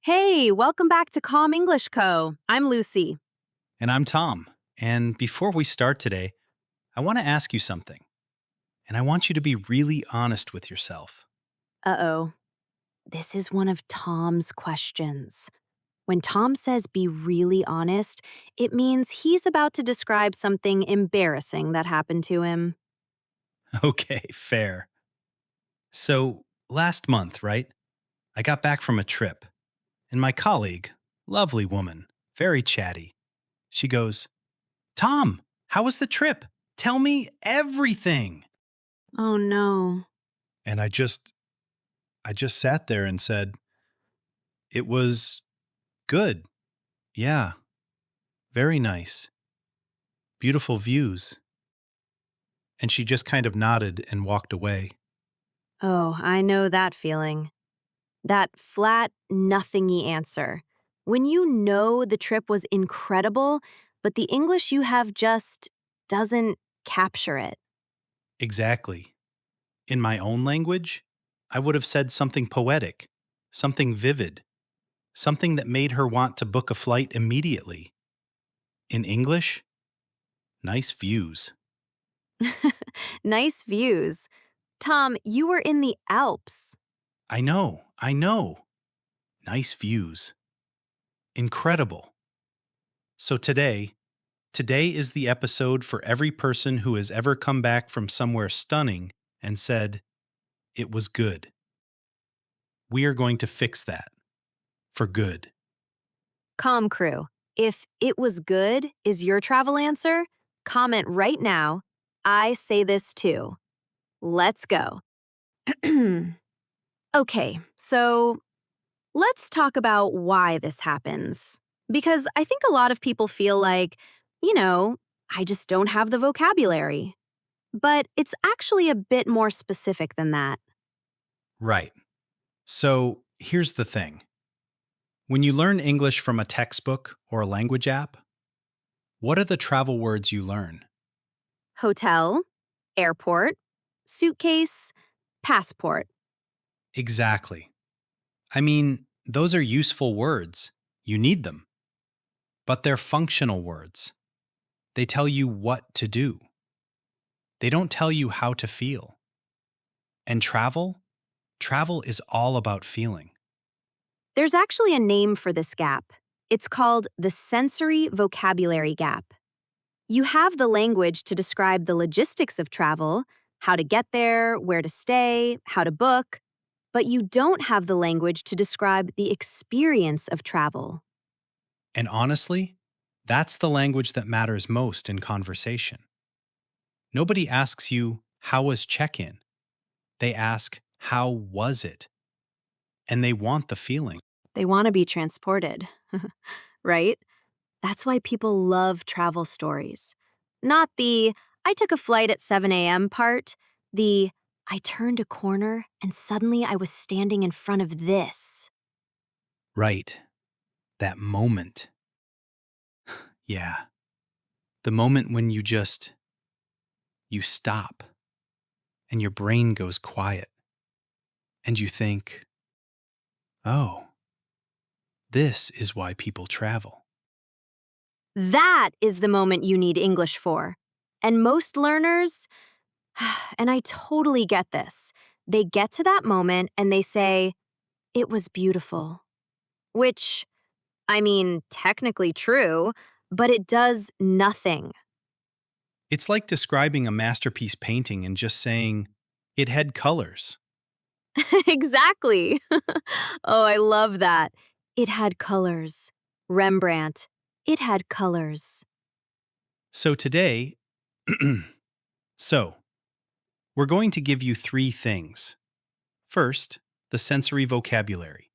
Hey, welcome back to Calm English Co. I'm Lucy. And I'm Tom. And before we start today, I want to ask you something. And I want you to be really honest with yourself. Uh-oh. This is one of Tom's questions. When Tom says be really honest, it means he's about to describe something embarrassing that happened to him. Okay, fair. So, last month, right? I got back from a trip, and my colleague, lovely woman, very chatty, she goes, Tom, how was the trip? Tell me everything. Oh no. And I just sat there and said, it was good. Yeah, very nice. Beautiful views. And she just kind of nodded and walked away. Oh, I know that feeling. That flat, nothingy answer. When you know the trip was incredible, but the English you have just doesn't capture it. Exactly. In my own language, I would have said something poetic, something vivid, something that made her want to book a flight immediately. In English, nice views. Nice views. Tom, you were in the Alps. I know. Nice views. Incredible. So today is the episode for every person who has ever come back from somewhere stunning and said, it was good. We are going to fix that for good. Calm crew. If it was good is your travel answer, comment right now. I say this too. Let's go. Okay, so let's talk about why this happens. Because I think a lot of people feel like, you know, I just don't have the vocabulary. But it's actually a bit more specific than that. Right. So here's the thing. When you learn English from a textbook or a language app, what are the travel words you learn? Hotel, airport, suitcase, passport. Exactly. I mean, those are useful words. You need them. But they're functional words. They tell you what to do. They don't tell you how to feel. And travel is all about feeling. There's actually a name for this gap. It's called the sensory vocabulary gap. You have the language to describe the logistics of travel, how to get there, where to stay, how to book, but you don't have the language to describe the experience of travel. And honestly, that's the language that matters most in conversation. Nobody asks you, how was check-in? They ask, how was it? And they want the feeling. They want to be transported, right? That's why people love travel stories. Not the, I took a flight at 7 a.m. part, the, I turned a corner and suddenly I was standing in front of this. Right. That moment. Yeah. The moment when you stop and your brain goes quiet and you think, oh, this is why people travel. That is the moment you need English for. And most learners, and I totally get this, they get to that moment and they say, it was beautiful. Which, I mean, technically true, but it does nothing. It's like describing a masterpiece painting and just saying, it had colors. Exactly. Oh, I love that. It had colors. Rembrandt. It had colors. So today, so we're going to give you three things. First, the sensory vocabulary.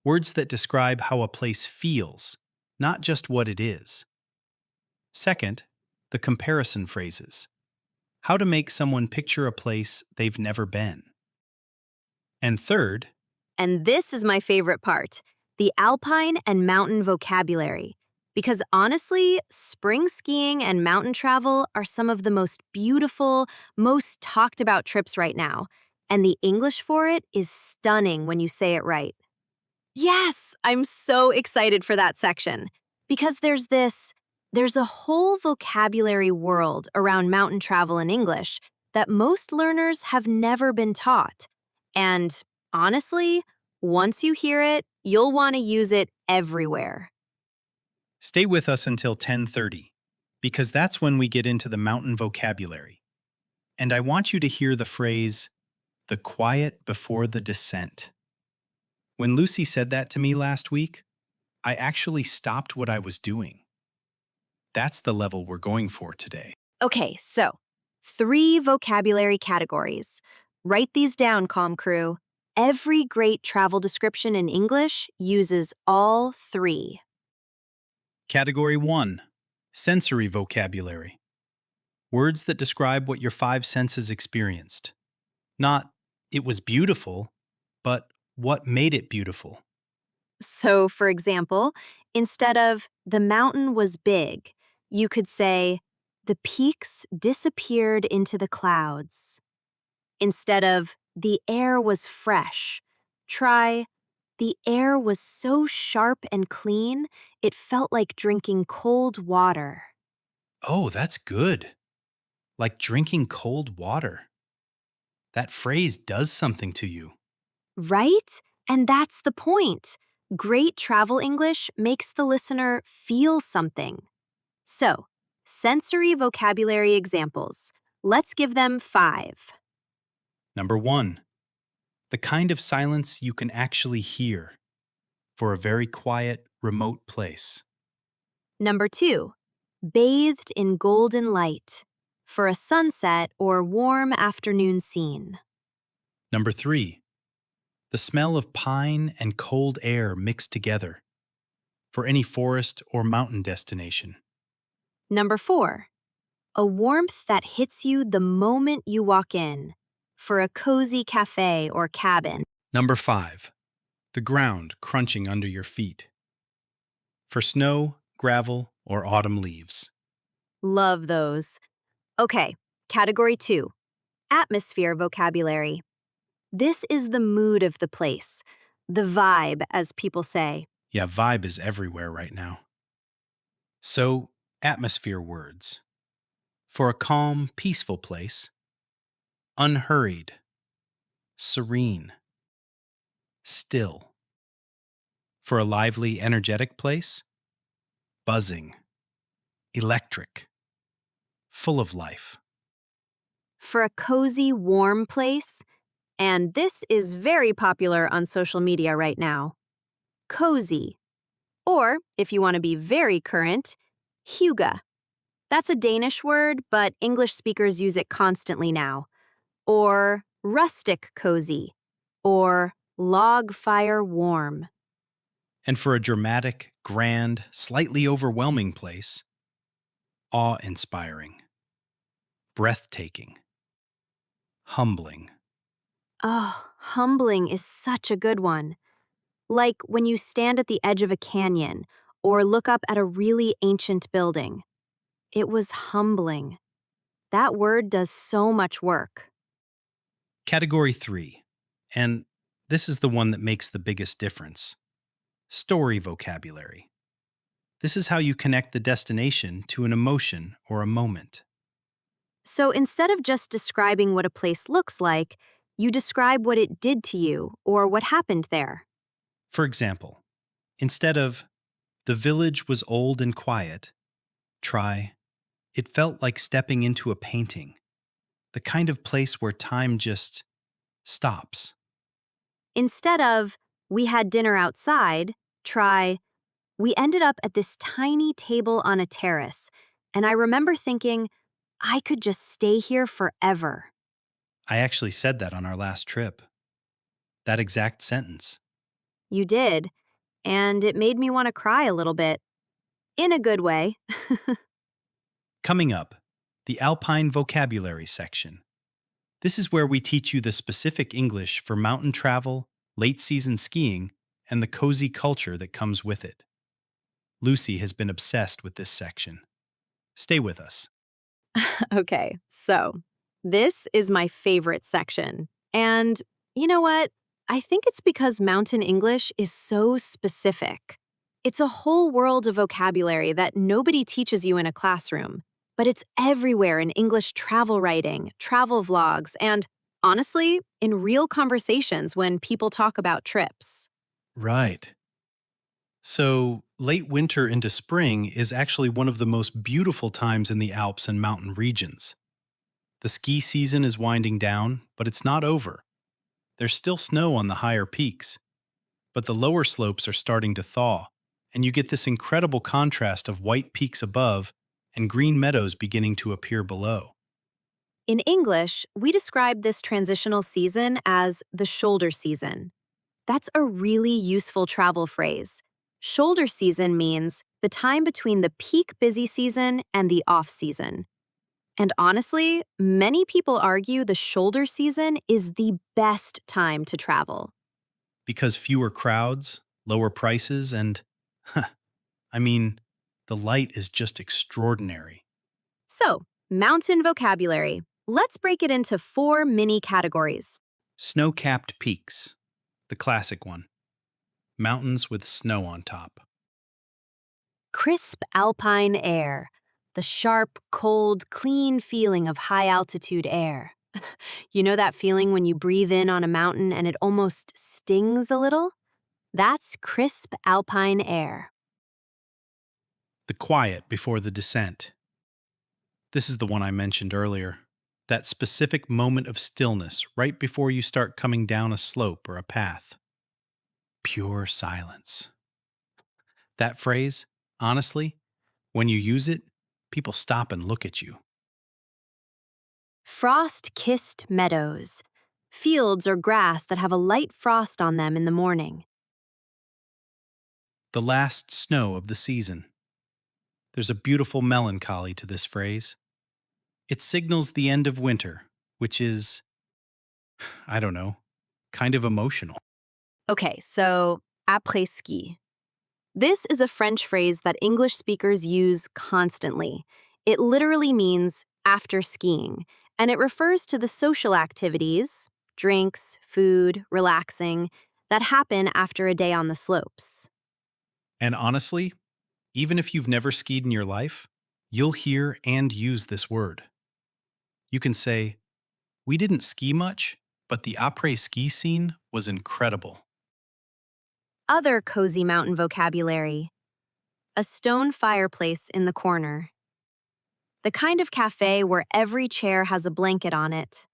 Words that describe how a place feels, not just what it is. Second, the comparison phrases. How to make someone picture a place they've never been. And third, And this is my favorite part, the Alpine and mountain vocabulary. Because honestly, spring skiing and mountain travel are some of the most beautiful, most talked about trips right now. And the English for it is stunning when you say it right. Yes, I'm so excited for that section because there's a whole vocabulary world around mountain travel in English that most learners have never been taught. And honestly, once you hear it, you'll want to use it everywhere. Stay with us until 10:30 because that's when we get into the mountain vocabulary. And I want you to hear the phrase, the quiet before the descent. When Lucy said that to me last week, I actually stopped what I was doing. That's the level we're going for today. Okay, so 3 vocabulary categories. Write these down, Calm Crew. Every great travel description in English uses all 3. Category 1, sensory vocabulary. Words that describe what your 5 senses experienced. Not, it was beautiful, but what made it beautiful. So, for example, instead of the mountain was big, you could say the peaks disappeared into the clouds. Instead of the air was fresh, try the air was so sharp and clean, it felt like drinking cold water. Oh, that's good. Like drinking cold water. That phrase does something to you. Right? And that's the point. Great travel English makes the listener feel something. So, sensory vocabulary examples. Let's give them 5. Number 1, the kind of silence you can actually hear for a very quiet, remote place. Number 2, bathed in golden light for a sunset or warm afternoon scene. Number 3, the smell of pine and cold air mixed together for any forest or mountain destination. Number 4, a warmth that hits you the moment you walk in for a cozy cafe or cabin. Number 5, the ground crunching under your feet for snow, gravel, or autumn leaves. Love those. Okay, category 2, atmosphere vocabulary. This is the mood of the place, the vibe, as people say. Yeah, vibe is everywhere right now. So, atmosphere words. For a calm, peaceful place, unhurried, serene, still. For a lively, energetic place, buzzing, electric, full of life. For a cozy, warm place, and this is very popular on social media right now, cozy. Or, if you want to be very current, hygge. That's a Danish word, but English speakers use it constantly now. Or rustic cozy. Or log fire warm. And for a dramatic, grand, slightly overwhelming place, awe inspiring, breathtaking, humbling. Oh, humbling is such a good one. Like when you stand at the edge of a canyon or look up at a really ancient building. It was humbling. That word does so much work. Category 3, and this is the one that makes the biggest difference, story vocabulary. This is how you connect the destination to an emotion or a moment. So instead of just describing what a place looks like, you describe what it did to you or what happened there. For example, instead of, the village was old and quiet, try, it felt like stepping into a painting, the kind of place where time just stops. Instead of, we had dinner outside, try, we ended up at this tiny table on a terrace, and I remember thinking, I could just stay here forever. I actually said that on our last trip. That exact sentence. You did, and it made me want to cry a little bit. In a good way. Coming up, the Alpine vocabulary section. This is where we teach you the specific English for mountain travel, late season skiing, and the cozy culture that comes with it. Lucy has been obsessed with this section. Stay with us. Okay, so this is my favorite section. And you know what? I think it's because mountain English is so specific. It's a whole world of vocabulary that nobody teaches you in a classroom, but it's everywhere in English travel writing, travel vlogs, and honestly, in real conversations when people talk about trips. Right. So, late winter into spring is actually one of the most beautiful times in the Alps and mountain regions. The ski season is winding down, but it's not over. There's still snow on the higher peaks, but the lower slopes are starting to thaw, and you get this incredible contrast of white peaks above and green meadows beginning to appear below. In English, we describe this transitional season as the shoulder season. That's a really useful travel phrase. Shoulder season means the time between the peak busy season and the off season. And honestly, many people argue the shoulder season is the best time to travel. Because fewer crowds, lower prices, and, I mean, the light is just extraordinary. So, mountain vocabulary. Let's break it into four mini categories. Snow capped peaks, the classic one. Mountains with snow on top. Crisp alpine air, the sharp, cold, clean feeling of high altitude air. You know that feeling when you breathe in on a mountain and it almost stings a little? That's crisp alpine air. The quiet before the descent. This is the one I mentioned earlier. That specific moment of stillness right before you start coming down a slope or a path. Pure silence. That phrase, honestly, when you use it, people stop and look at you. Frost-kissed meadows, fields or grass that have a light frost on them in the morning. The last snow of the season. There's a beautiful melancholy to this phrase. It signals the end of winter, which is, I don't know, kind of emotional. Okay, so après-ski. This is a French phrase that English speakers use constantly. It literally means after skiing, and it refers to the social activities, drinks, food, relaxing, that happen after a day on the slopes. And honestly, even if you've never skied in your life, you'll hear and use this word. You can say, "We didn't ski much, but the après ski scene was incredible." Other cozy mountain vocabulary. A stone fireplace in the corner. The kind of cafe where every chair has a blanket on it.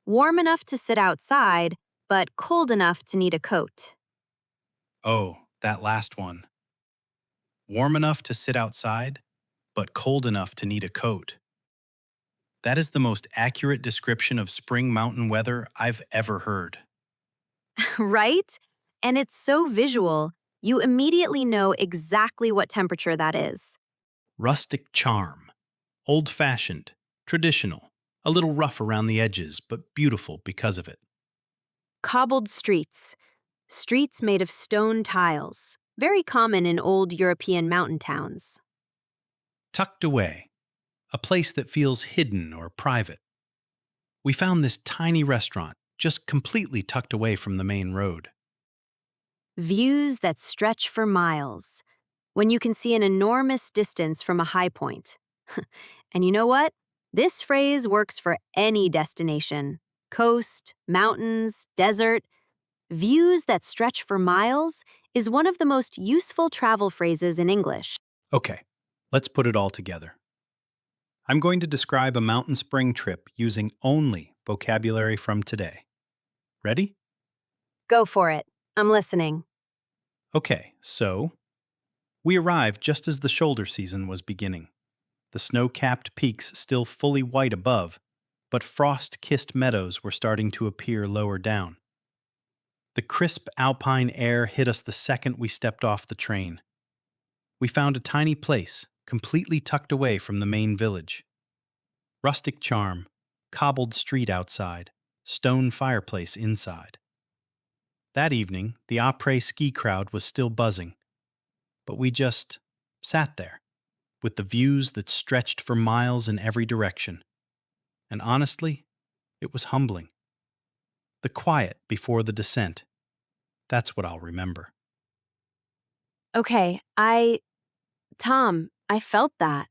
Warm enough to sit outside, but cold enough to need a coat. Oh, that last one. Warm enough to sit outside, but cold enough to need a coat. That is the most accurate description of spring mountain weather I've ever heard. Right? And it's so visual, you immediately know exactly what temperature that is. Rustic charm. Old fashioned, traditional, a little rough around the edges, but beautiful because of it. Cobbled streets. Streets made of stone tiles, very common in old European mountain towns. Tucked away. A place that feels hidden or private. We found this tiny restaurant just completely tucked away from the main road. Views that stretch for miles, when you can see an enormous distance from a high point. And you know what? This phrase works for any destination. Coast, mountains, desert. Views that stretch for miles is one of the most useful travel phrases in English. Okay, let's put it all together. I'm going to describe a mountain spring trip using only vocabulary from today. Ready? Go for it. I'm listening. Okay, so we arrived just as the shoulder season was beginning. The snow capped peaks still fully white above, but frost kissed meadows were starting to appear lower down. The crisp alpine air hit us the second we stepped off the train. We found a tiny place, completely tucked away from the main village. Rustic charm, cobbled street outside, stone fireplace inside. That evening, the après-ski crowd was still buzzing, but we just sat there, with the views that stretched for miles in every direction. And honestly, it was humbling. the quiet before the descent. That's what I'll remember. Okay, Tom, I felt that.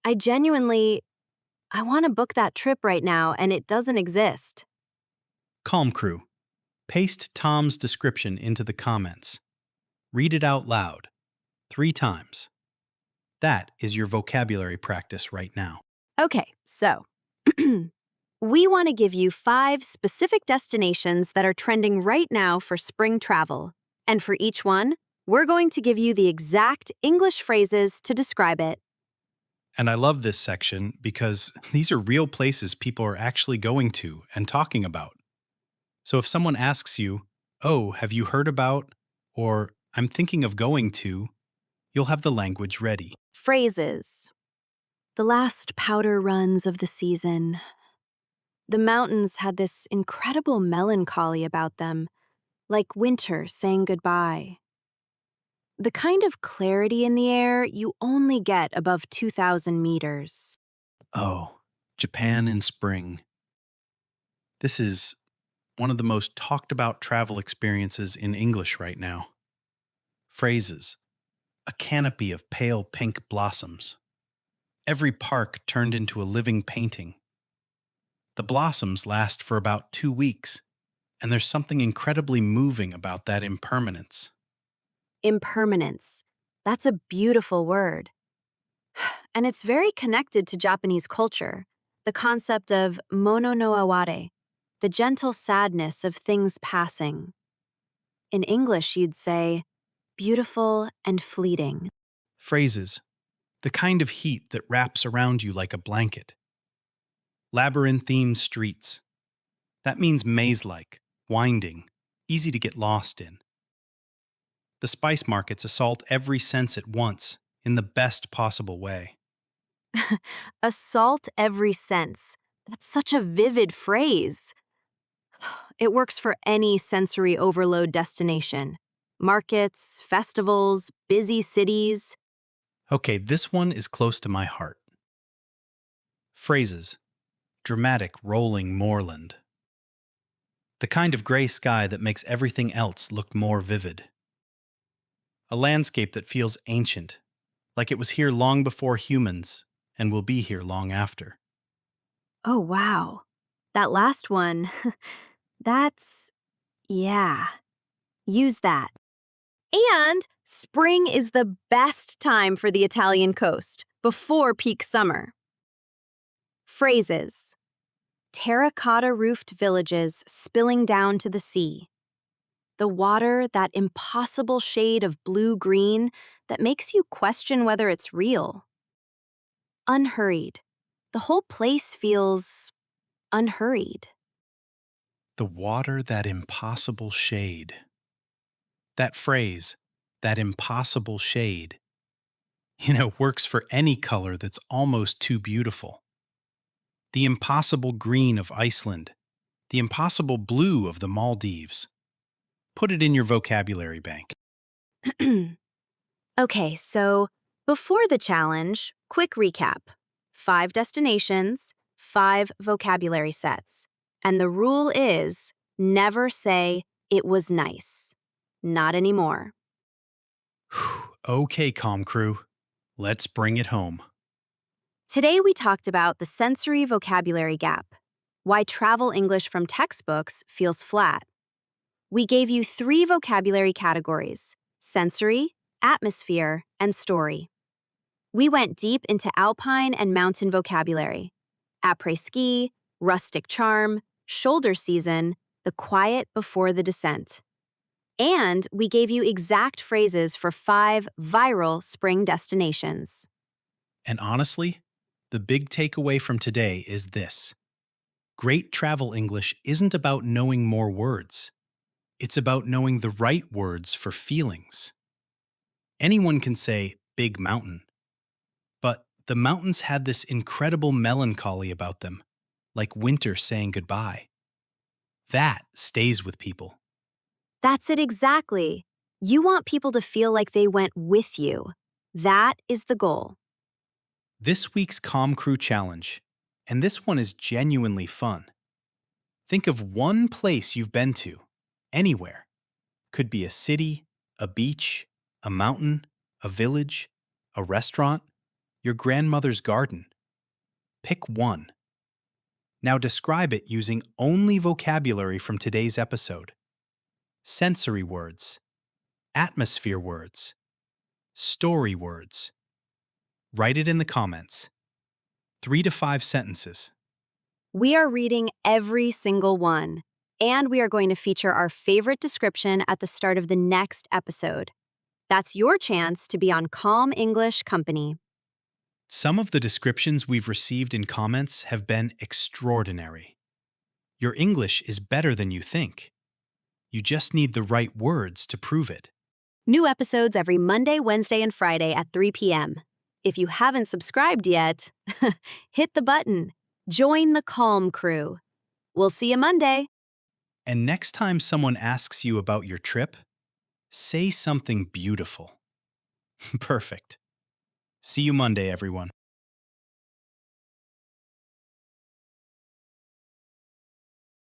I genuinely, I want to book that trip right now and it doesn't exist. Calm crew. Paste Tom's description into the comments. Read it out loud 3 times. That is your vocabulary practice right now. Okay, so we want to give you 5 specific destinations that are trending right now for spring travel. And for each one, we're going to give you the exact English phrases to describe it. And I love this section because these are real places people are actually going to and talking about. So if someone asks you, "Oh, have you heard about?" or "I'm thinking of going to," you'll have the language ready. Phrases. The last powder runs of the season. The mountains had this incredible melancholy about them, like winter saying goodbye. The kind of clarity in the air you only get above 2,000 meters. Oh, Japan in spring. This is one of the most talked about travel experiences in English right now. Phrases. A canopy of pale pink blossoms. Every park turned into a living painting. The blossoms last for about 2 weeks, and there's something incredibly moving about that impermanence. Impermanence. That's a beautiful word. And it's very connected to Japanese culture. The concept of mono no aware, the gentle sadness of things passing. In English, you'd say, beautiful and fleeting. Phrases. The kind of heat that wraps around you like a blanket. Labyrinthine streets. That means maze-like, winding, easy to get lost in. The spice markets assault every sense at once, in the best possible way. Assault every sense. That's such a vivid phrase. It works for any sensory overload destination. Markets, festivals, busy cities. Okay, this one is close to my heart. Phrases. Dramatic rolling moorland. The kind of gray sky that makes everything else look more vivid. A landscape that feels ancient, like it was here long before humans and will be here long after. Oh, wow. That last one, that's, yeah, use that. And spring is the best time for the Italian coast, before peak summer. Phrases. Terracotta-roofed villages spilling down to the sea. The water, that impossible shade of blue-green that makes you question whether it's real. Unhurried. The whole place feels unhurried. The water, that impossible shade. That phrase, that impossible shade, works for any color that's almost too beautiful. The impossible green of Iceland, the impossible blue of the Maldives. Put it in your vocabulary bank. Okay, so before the challenge, quick recap. 5 destinations, 5 vocabulary sets. And the rule is never say, it was nice. Not anymore. Okay, Calm Crew, let's bring it home. Today we talked about the sensory vocabulary gap, why travel English from textbooks feels flat. We gave you 3 vocabulary categories: sensory, atmosphere, and story. We went deep into Alpine and mountain vocabulary: après-ski, rustic charm, shoulder season, the quiet before the descent. And we gave you exact phrases for 5 viral spring destinations. And honestly, the big takeaway from today is this. Great travel English isn't about knowing more words. It's about knowing the right words for feelings. Anyone can say big mountain, but the mountains had this incredible melancholy about them, like winter saying goodbye. That stays with people. That's it exactly. You want people to feel like they went with you. That is the goal. This week's Calm Crew Challenge, and this one is genuinely fun. Think of one place you've been to, anywhere. Could be a city, a beach, a mountain, a village, a restaurant, your grandmother's garden. Pick one. Now describe it using only vocabulary from today's episode. Sensory words, atmosphere words, story words. Write it in the comments. 3 to 5 sentences. We are reading every single one, and we are going to feature our favorite description at the start of the next episode. That's your chance to be on Calm English Company. Some of the descriptions we've received in comments have been extraordinary. Your English is better than you think. You just need the right words to prove it. New episodes every Monday, Wednesday, and Friday at 3 p.m. If you haven't subscribed yet, hit the button. Join the Calm crew. We'll see you Monday. And next time someone asks you about your trip, say something beautiful. Perfect. See you Monday, everyone.